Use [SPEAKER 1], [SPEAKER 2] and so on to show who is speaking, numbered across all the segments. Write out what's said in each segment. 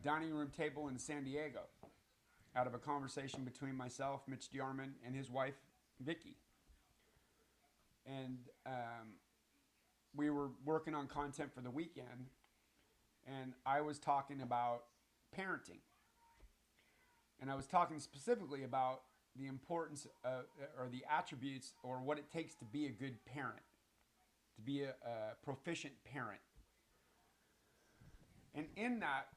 [SPEAKER 1] dining room table in San Diego out of a conversation between myself, Mitch DeArmond, and his wife, Vicky. And we were working on content for the weekend, and I was talking about parenting. And I was talking specifically about the importance of, or the attributes, or what it takes to be a good parent, to be a proficient parent. And in that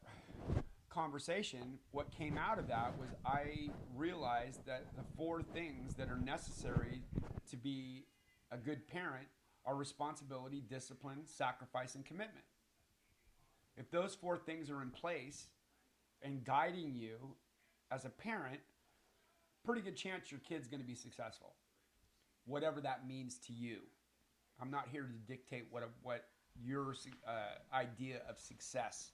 [SPEAKER 1] conversation, what came out of that was I realized that the four things that are necessary to be a good parent are responsibility, discipline, sacrifice, and commitment. If those four things are in place and guiding you as a parent, pretty good chance your kid's going to be successful, whatever that means to you. I'm not here to dictate what your idea of success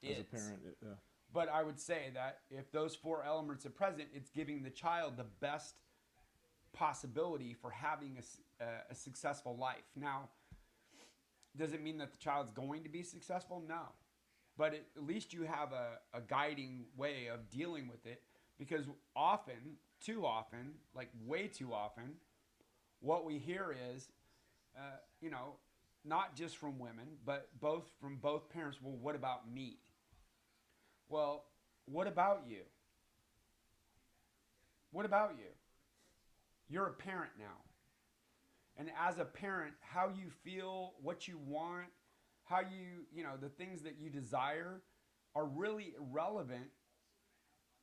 [SPEAKER 1] is.
[SPEAKER 2] As a parent, yeah.
[SPEAKER 1] But I would say that if those four elements are present, it's giving the child the best possibility for having a successful life. Now, does it mean that the child's going to be successful? No. But at least you have a guiding way of dealing with it, because often, too often, like way too often, what we hear is, not just from women, but from both parents, well, what about me? Well, what about you? What about you? You're a parent now. And as a parent, how you feel, what you want, how the things that you desire are really irrelevant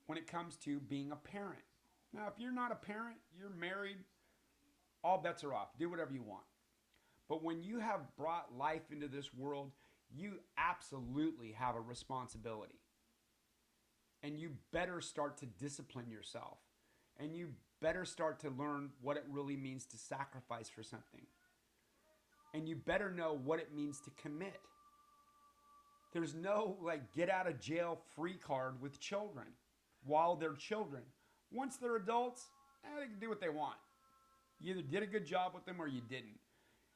[SPEAKER 1] when it comes to being a parent. Now, if you're not a parent, you're married, all bets are off. Do whatever you want. But when you have brought life into this world, you absolutely have a responsibility. And you better start to discipline yourself. And you better start to learn what it really means to sacrifice for something. And you better know what it means to commit. There's no get out of jail free card with children while they're children. Once they're adults, they can do what they want. You either did a good job with them or you didn't.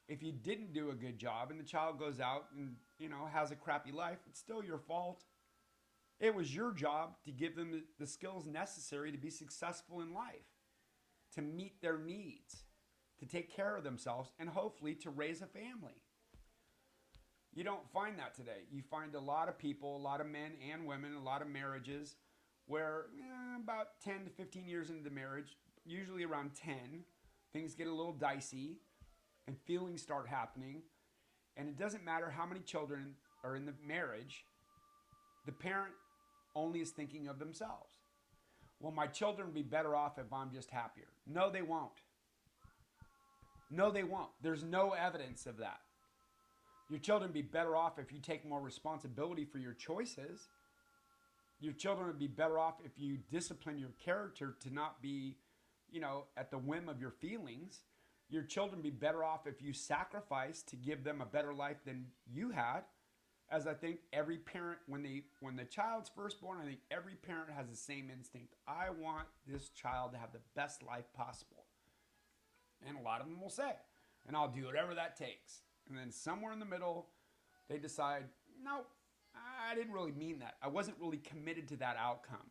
[SPEAKER 1] If you didn't do a good job and the child goes out and has a crappy life, it's still your fault. It was your job to give them the skills necessary to be successful in life, to meet their needs, to take care of themselves, and hopefully to raise a family. You don't find that today. You find a lot of people, a lot of men and women, a lot of marriages where about 10 to 15 years into the marriage, usually around 10, things get a little dicey and feelings start happening. And it doesn't matter how many children are in the marriage, the parent only is thinking of themselves. Well, my children will be better off if I'm just happier. No, they won't. No, they won't. There's no evidence of that. Your children will be better off if you take more responsibility for your choices. Your children would be better off if you discipline your character to not be, at the whim of your feelings. Your children would be better off if you sacrifice to give them a better life than you had. As I think every parent, when the child's first born, I think every parent has the same instinct. I want this child to have the best life possible. And a lot of them will say, and I'll do whatever that takes. And then somewhere in the middle, they decide, no, I didn't really mean that. I wasn't really committed to that outcome.